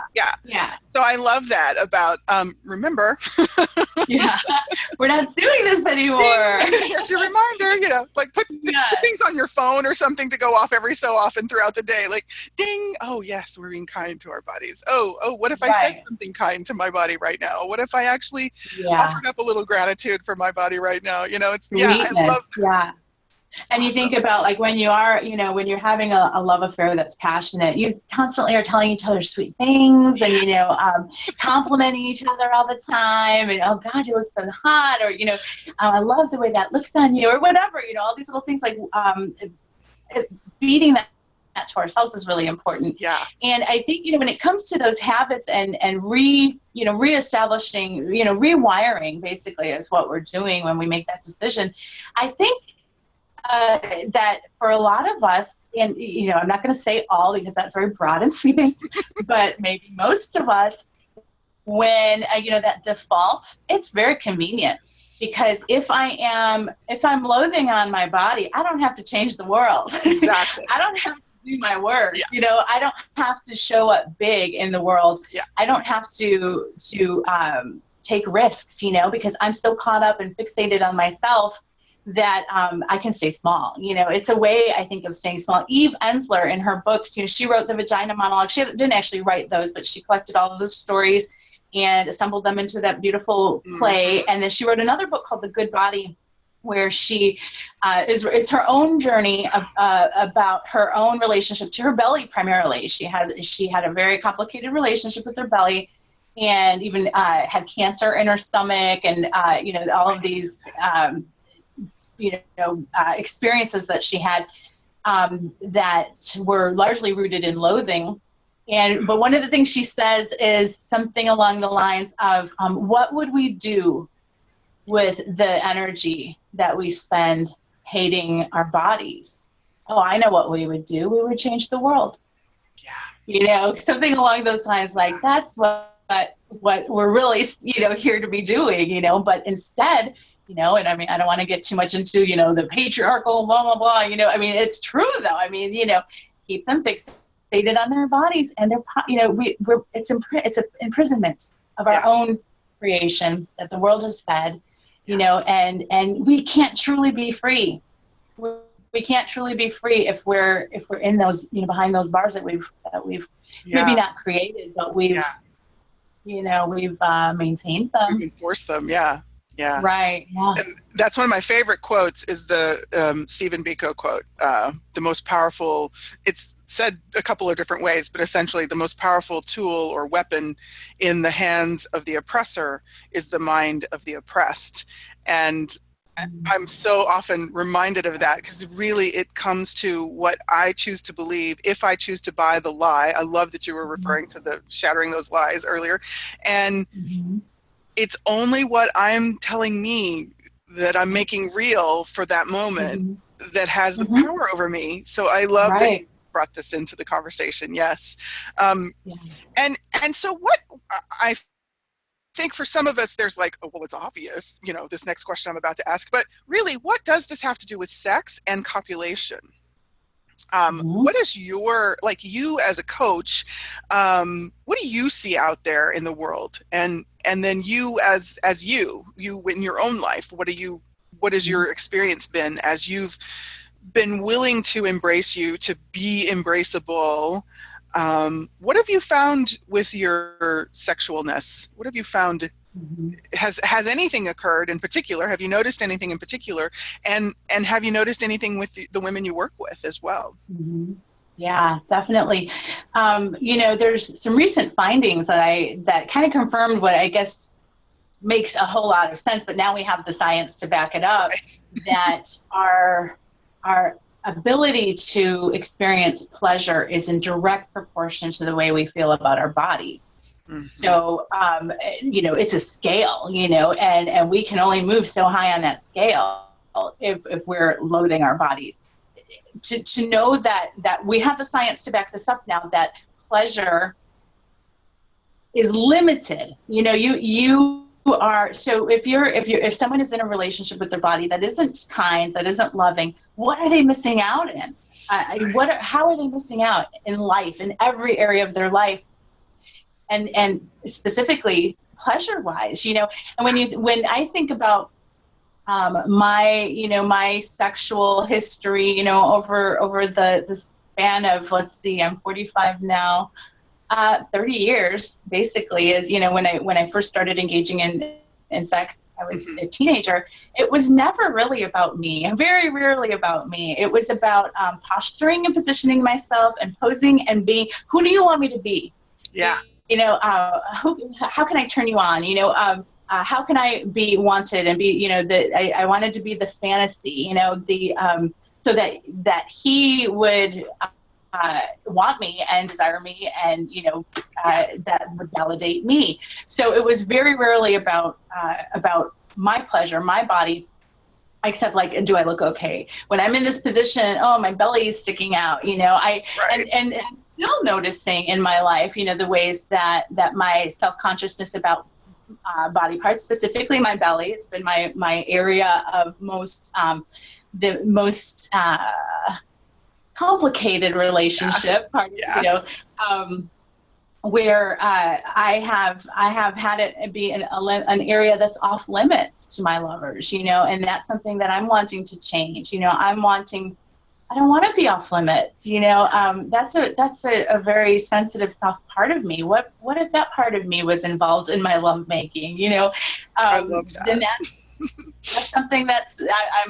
So I love that about, remember. We're not doing this anymore. Here's your reminder, you know, like put things on your phone or something to go off every so often throughout the day. Like, ding, oh yes, we're being kind to our bodies. Oh, what if I said something kind to my body right now? What if I actually offered up a little gratitude for my body right now? You know, it's, sweetness. I love that. Yeah. And you think about like when you are, you know, when you're having a love affair that's passionate, you constantly are telling each other sweet things and, you know, complimenting each other all the time. And, oh God, you look so hot. Or, you know, I love the way that looks on you or whatever, you know, all these little things like feeding that to ourselves is really important. Yeah. And I think, you know, when it comes to those habits and reestablishing, you know, rewiring basically is what we're doing when we make that decision. I think that for a lot of us, and, you know, I'm not going to say all because that's very broad and sweeping, but maybe most of us, when, you know, that default, it's very convenient because if I'm loathing on my body, I don't have to change the world. Exactly. I don't have to do my work. You know, I don't have to show up big in the world. I don't have to take risks, you know, because I'm so caught up and fixated on myself that I can stay small. You know, it's a way, I think, of staying small. Eve Ensler, in her book, you know, she wrote the Vagina Monologue. She didn't actually write those, but she collected all of the stories and assembled them into that beautiful play. And then she wrote another book called The Good Body, where she it's her own journey about her own relationship to her belly primarily. She had a very complicated relationship with her belly, and even had cancer in her stomach, and you know, all of these experiences that she had that were largely rooted in loathing. But one of the things she says is something along the lines of, what would we do with the energy that we spend hating our bodies? Oh, I know what we would do. We would change the world. Yeah. You know, something along those lines, like that's what we're really, you know, here to be doing, you know, but instead, you know, and I mean, I don't want to get too much into, you know, the patriarchal, blah, blah, blah, you know, I mean, it's true though. I mean, you know, keep them fixated on their bodies and their, you know, it's an imprisonment of our own creation that the world has fed, you know, and we can't truly be free. We can't truly be free if we're in those, you know, behind those bars that we've maybe not created, but we've, you know, we've maintained them. We've enforced them. Yeah. Yeah. Right. Yeah. And that's one of my favorite quotes is the Stephen Biko quote. The most powerful, it's said a couple of different ways, but essentially the most powerful tool or weapon in the hands of the oppressor is the mind of the oppressed. And I'm so often reminded of that, because really it comes to what I choose to believe. If I choose to buy the lie, I love that you were referring to the shattering those lies earlier. And it's only what I'm telling me that I'm making real for that moment that has the power over me. So I love that you brought this into the conversation. Yes. And so what I think for some of us, there's like, oh, well, it's obvious, you know, this next question I'm about to ask, but really, what does this have to do with sex and copulation? What is your, like, you as a coach, what do you see out there in the world? And then you as you in your own life, what has your experience been as you've been willing to embrace you, to be embraceable? What have you found with your sexualness? What have you found? Has anything occurred in particular? Have you noticed anything in particular? And have you noticed anything with the women you work with as well? Yeah, definitely. You know, there's some recent findings that kind of confirmed what I guess makes a whole lot of sense, but now we have the science to back it up, that our ability to experience pleasure is in direct proportion to the way we feel about our bodies. So, you know, it's a scale, you know, and we can only move so high on that scale if we're loathing our bodies. To know that we have the science to back this up now, that pleasure is limited. You know, you are, so if someone is in a relationship with their body that isn't kind, that isn't loving, what are they missing out in? How are they missing out in life, in every area of their life? And specifically pleasure wise, you know, and when I think about my sexual history, you know, over the span of, let's see, I'm 45 now, 30 years basically, is, you know, when I first started engaging in sex, I was a teenager. It was never really about me, very rarely about me. It was about posturing and positioning myself and posing and being, who do you want me to be? Yeah. You know, how can I turn you on? You know, how can I be wanted and be, you know, I wanted to be the fantasy, you know, so that he would want me and desire me, and, you know, that would validate me. So it was very rarely about my pleasure, my body, except like, do I look okay? When I'm in this position, oh, my belly is sticking out, you know, and still noticing in my life, you know, the ways that my self-consciousness about body parts, specifically my belly, it's been my area of the most complicated relationship part, you know, where I have had it be an area that's off limits to my lovers, you know, and that's something that I'm wanting to change. You know, I don't want to be off limits, you know. That's a very sensitive, soft part of me. What if that part of me was involved in my lovemaking, you know? I love that. Then that's something that's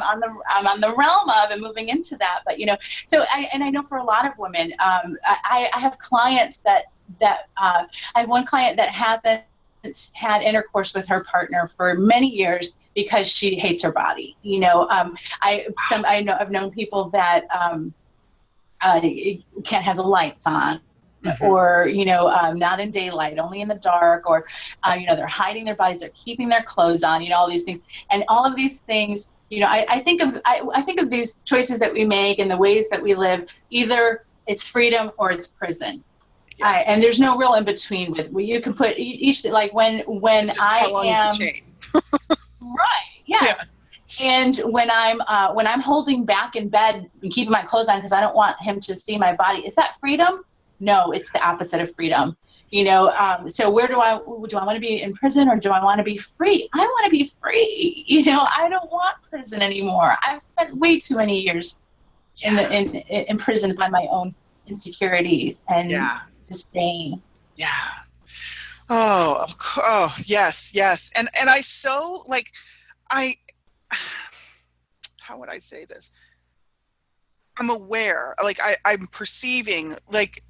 I'm on the realm of, and moving into that. But, you know, so I know for a lot of women, I have clients that I have one client that hasn't had intercourse with her partner for many years because she hates her body. You know, I've known people that can't have the lights on, or, you know, not in daylight, only in the dark, or you know, they're hiding their bodies, they're keeping their clothes on, you know, all these things. And all of these things, you know, I think of these choices that we make and the ways that we live, either it's freedom or it's prison. And there's no real in between with where you can put each, like when I am right, yes, and when I'm holding back in bed and keeping my clothes on because I don't want him to see my body, is that freedom? No, it's the opposite of freedom. You know, so where do I want to be, in prison, or do I want to be free? I want to be free. You know, I don't want prison anymore. I've spent way too many years in prison by my own insecurities and disdain. Yeah. Oh, yes. And I so, like, how would I say this? I'm aware, like I'm perceiving, like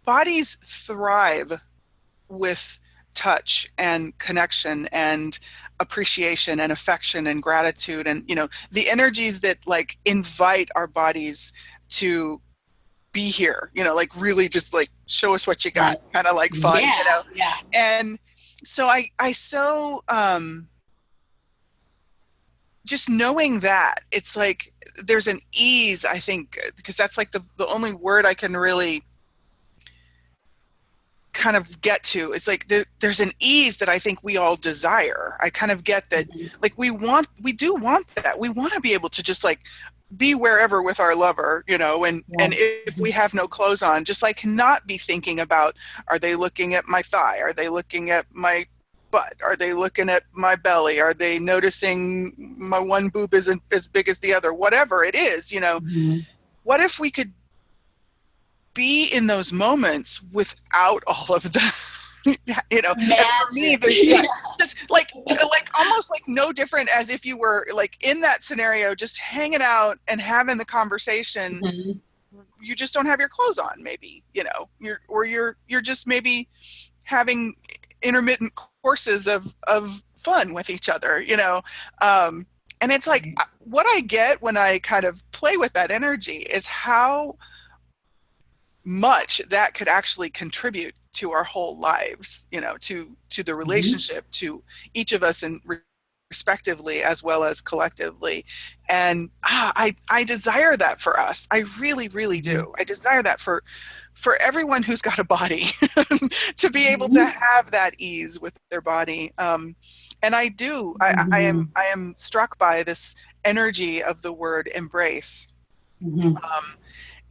bodies thrive with touch and connection and appreciation and affection and gratitude, and you know, the energies that like invite our bodies to be here, you know, like really just like show us what you got, kind of like fun, yeah, you know. yeah. And so I so just knowing that, it's like there's an ease, I think, because that's like the only word I can really kind of get to. It's like there's an ease that I think we all desire. I kind of get that, like we do want that. We want to be able to just like be wherever with our lover, you know, and if we have no clothes on, just like not be thinking about, are they looking at my thigh? Are they looking at my butt? Are they looking at my belly? Are they noticing my one boob isn't as big as the other? Whatever it is, you know, what if we could be in those moments without all of the, you know, and for me, just like almost like no different as if you were like in that scenario, just hanging out and having the conversation. You just don't have your clothes on, maybe, you know, you're just maybe having intermittent courses of fun with each other, you know. And it's like what I get when I kind of play with that energy is how much that could actually contribute to our whole lives, you know, to the relationship, to each of us, and respectively as well as collectively. And I desire that for us. I really, really do. I desire that for everyone who's got a body to be able to have that ease with their body. And I do. I am struck by this energy of the word embrace.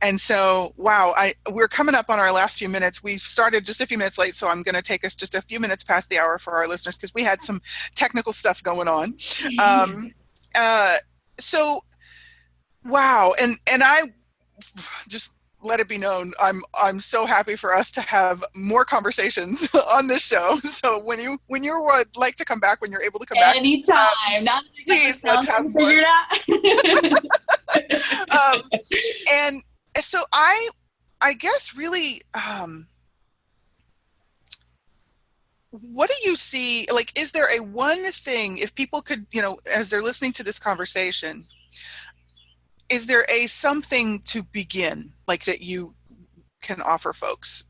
And so, wow, we're coming up on our last few minutes. We started just a few minutes late, so I'm going to take us just a few minutes past the hour for our listeners because we had some technical stuff going on. So, wow, and I just let it be known, I'm so happy for us to have more conversations on this show. So when you would like to come back, when you're able to come back, anytime. Please, let's have more. And so I guess really, what do you see, like, is there a one thing, if people could, you know, as they're listening to this conversation, is there something to begin, like, that you can offer folks,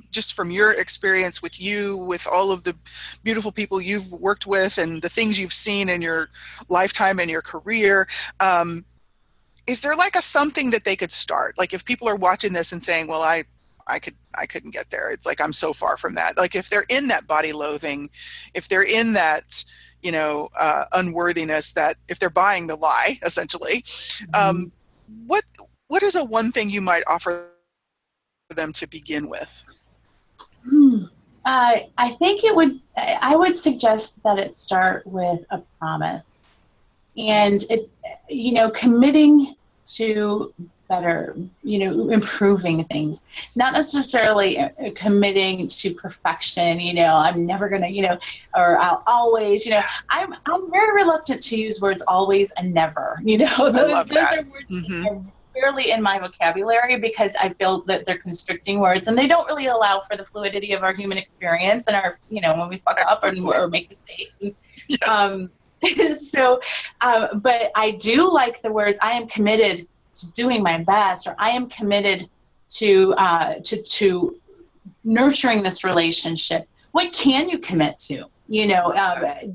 just from your experience with you, with all of the beautiful people you've worked with and the things you've seen in your lifetime and your career? Is there like something that they could start? Like if people are watching this and saying, well, I couldn't get there. It's like, I'm so far from that. Like if they're in that body loathing, if they're in that, you know, unworthiness, that if they're buying the lie, essentially, what is a one thing you might offer them to begin with? I think I would suggest that it start with a promise, and it, you know, committing to better, you know, improving things, not necessarily committing to perfection, you know, I'm never gonna, you know, or I'll always, you know, I'm very reluctant to use words always and never, you know, those are words that are rarely in my vocabulary because I feel that they're constricting words and they don't really allow for the fluidity of our human experience and our, you know, when we fuck up or make mistakes. So, but I do like the words, I am committed to doing my best, or I am committed to nurturing this relationship. What can you commit to? You know,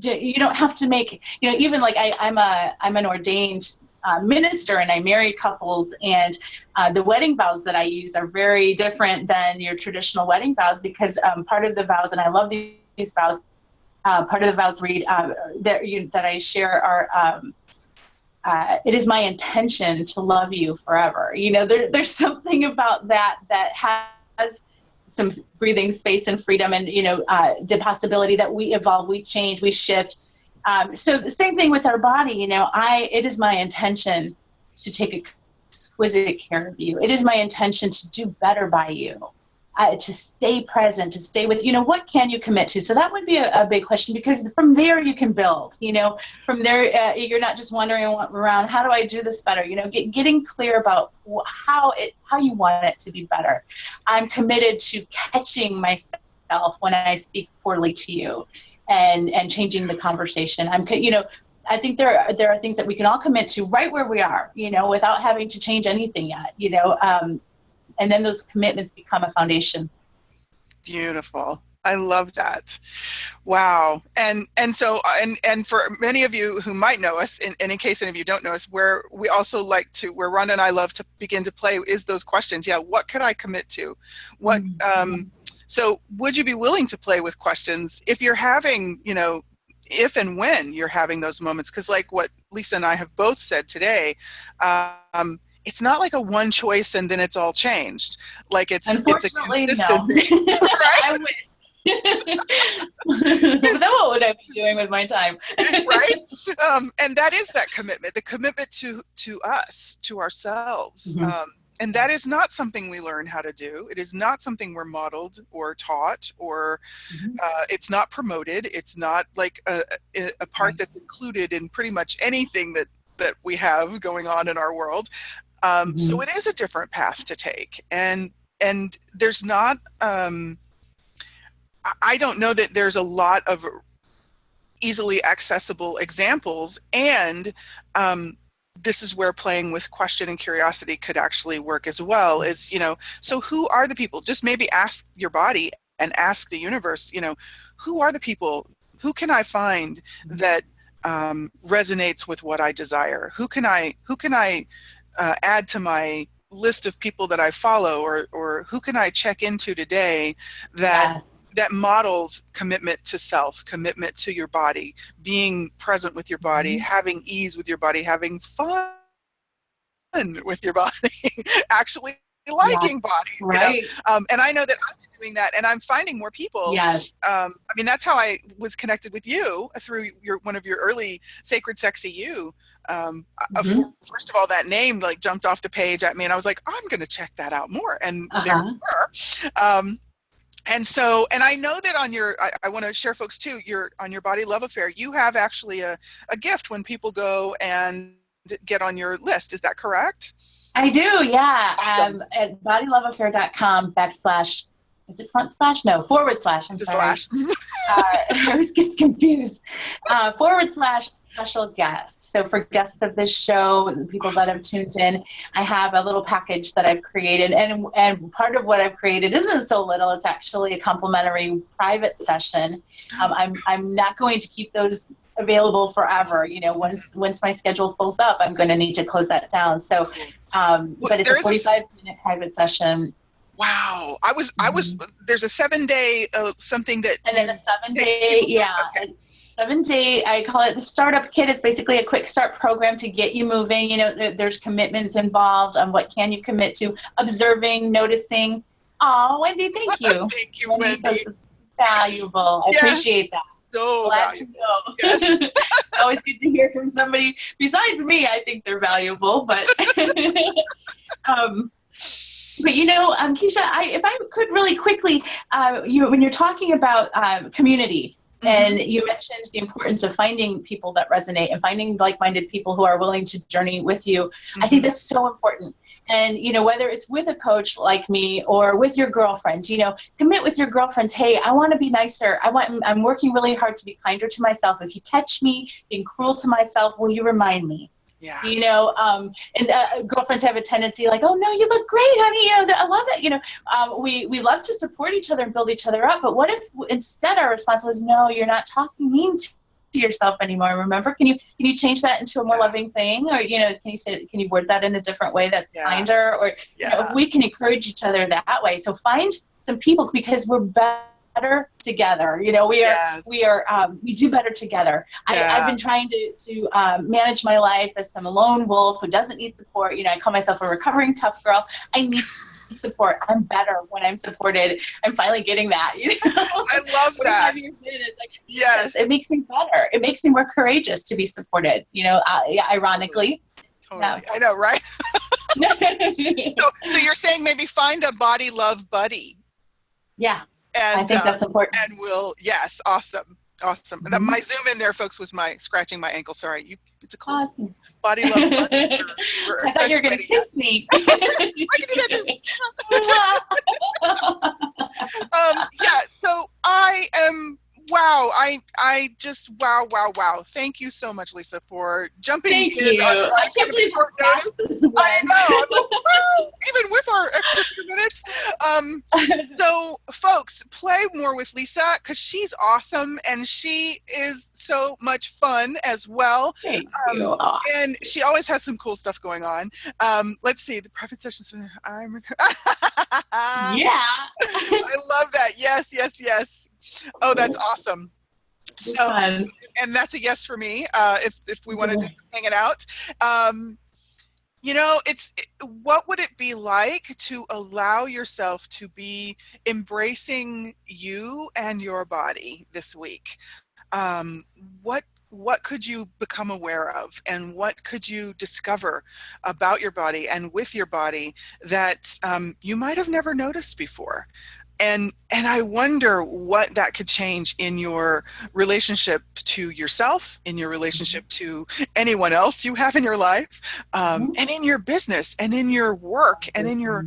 you don't have to make, you know, even like I'm an ordained minister and I marry couples, and the wedding vows that I use are very different than your traditional wedding vows because part of the vows, and I love these vows, part of the vows read that I share are, it is my intention to love you forever. You know, there's something about that has some breathing space and freedom, and, you know, the possibility that we evolve, we change, we shift. So the same thing with our body, you know, it is my intention to take exquisite care of you. It is my intention to do better by you. to stay present, to stay with, what can you commit to? So that would be a big question, because from there you can build, from there, you're not just wondering around, how do I do this better? Getting clear about how you want it to be better. I'm committed to catching myself when I speak poorly to you, and changing the conversation. I think there are things that we can all commit to right where we are, without having to change anything yet, and then those commitments become a foundation. Beautiful. I love that. Wow. And for many of you who might know us, and in case any of you don't know us, where we also where Rhonda and I love to begin to play is those questions. Yeah. What could I commit to? What, so would you be willing to play with questions if you're having, if and when you're having those moments? Because like what Lisa and I have both said today, it's not like a one choice and then it's all changed. Like Unfortunately, it's a consistent thing, right? I wish. Then what would I be doing with my time? Right? And that is that commitment, the commitment to us, to ourselves. And that is not something we learn how to do. It is not something we're modeled or taught, or it's not promoted. It's not like a part that's included in pretty much anything that we have going on in our world. So it is a different path to take. And there's not, I don't know that there's a lot of easily accessible examples. And this is where playing with question and curiosity could actually work as well, is, so who are the people? Just maybe ask your body and ask the universe, who are the people? Who can I find that resonates with what I desire? Who can I add to my list of people that I follow, or who can I check into today that models commitment to self, commitment to your body, being present with your body, having ease with your body, having fun with your body, actually liking body, right? And I know that I'm doing that, and I'm finding more people. Yes. That's how I was connected with you, through one of your early Sacred Sexy You. First of all, that name jumped off the page at me, and I was like, I'm going to check that out more. And there we were. And I know that on your, I want to share folks too, on your Body Love Affair, you have actually a gift when people go and get on your list. Is that correct? I do, yeah. Awesome. At bodyloveaffair.com / is it front slash? No, forward slash. I'm sorry. I always get confused. / special guest. So for guests of this show, people that have tuned in, I have a little package that I've created. And part of what I've created isn't so little. It's actually a complimentary private session. I'm not going to keep those available forever. Once my schedule fills up, I'm going to need to close that down. So, but it's a 45-minute private session. Wow. There's a 7-day something that. And then a 7-day, yeah. Okay. 7-day, I call it the startup kit. It's basically a quick start program to get you moving. There's commitments involved on what can you commit to, observing, noticing. Oh, Wendy, thank you. Thank you, Wendy. Says it's valuable. I appreciate that. So glad valuable. to know. Yes. Always good to hear from somebody besides me. I think they're valuable, but but Keisha, if I could really quickly, when you're talking about community, and you mentioned the importance of finding people that resonate and finding like-minded people who are willing to journey with you, I think that's so important. And, whether it's with a coach like me or with your girlfriends, commit with your girlfriends. Hey, I want to be nicer. I'm working really hard to be kinder to myself. If you catch me being cruel to myself, will you remind me? Yeah. Girlfriends have a tendency like, oh no, you look great, honey. I love it. We love to support each other and build each other up. But what if instead our response was, no, you're not talking mean to yourself anymore. Remember, can you change that into a more loving thing? Or, can you word that in a different way that's kinder? Or, if we can encourage each other that way. So find some people, because we're better together. We do better together. I've been trying to manage my life as some lone wolf who doesn't need support. I call myself a recovering tough girl. I need support. I'm better when I'm supported. I'm finally getting that. I love that. It's like, yes, it makes me better. It makes me more courageous to be supported. Ironically. Totally. Yeah. I know, right? So you're saying maybe find a body love buddy. Yeah. And I think that's important. And we'll, yes, awesome. Awesome. Mm-hmm. My zoom in there, folks, was my scratching my ankle. Sorry, it's a close body love. We're I thought you were going to kiss me. I can do that too. Yeah. So I am. Wow. I just wow. Thank you so much, Lisa, for jumping in. Thank you. I can't believe how fast this went. I know. I'm like, wow, even with our extra few minutes. So, folks, play more with Lisa because she's awesome and she is so much fun as well. Thank you. And she always has some cool stuff going on. Let's see, the private sessions. Yeah. I love that. Yes. Oh, that's awesome. So, and that's a yes for me. If we wanted to hang it out, you know, what would it be like to allow yourself to be embracing you and your body this week? What could you become aware of, and what could you discover about your body and with your body that you might have never noticed before? And I wonder what that could change in your relationship to yourself, in your relationship to anyone else you have in your life, and in your business, and in your work, and in your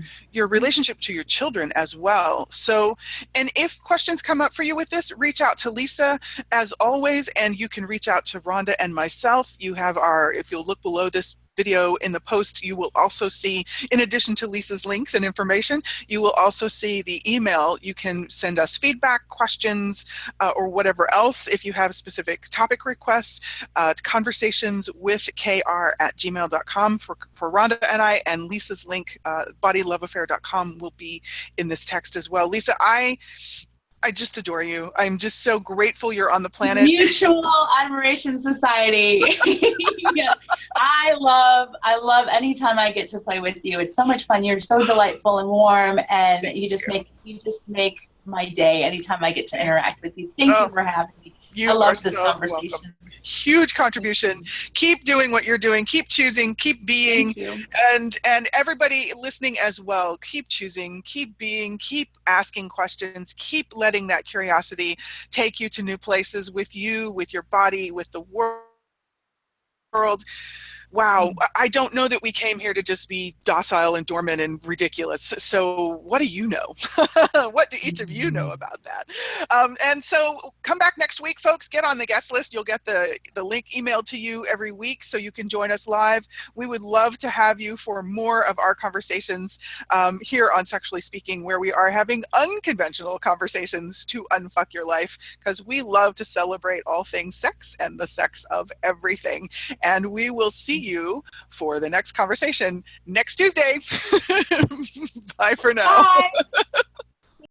relationship to your children as well. So, and if questions come up for you with this, reach out to Lisa as always, and you can reach out to Rhonda and myself. You have if you'll look below this video in the post, you will also see, in addition to Lisa's links and information, you will also see the email. You can send us feedback, questions, or whatever else. If you have specific topic requests, conversationswithkr@gmail.com for Rhonda and I, and Lisa's link, bodyloveaffair.com, will be in this text as well. Lisa, I just adore you. I'm just so grateful you're on the planet. Mutual Admiration Society. Yes. I love anytime I get to play with you. It's so much fun. You're so delightful and warm, and you just make my day anytime I get to interact with you. Thank you for having me. I love this conversation. Welcome. Huge contribution. Keep doing what you're doing. Keep choosing. Keep being. And everybody listening as well. Keep choosing. Keep being. Keep asking questions. Keep letting that curiosity take you to new places with you, with your body, with the world. Wow, I don't know that we came here to just be docile and dormant and ridiculous. So what do you know? What do each of you know about that? And so come back next week, folks. Get on the guest list. You'll get the link emailed to you every week so you can join us live. We would love to have you for more of our conversations here on Sexually Speaking, where we are having unconventional conversations to unfuck your life, because we love to celebrate all things sex and the sex of everything. And we will see you for the next conversation next Tuesday. Bye for now. Bye.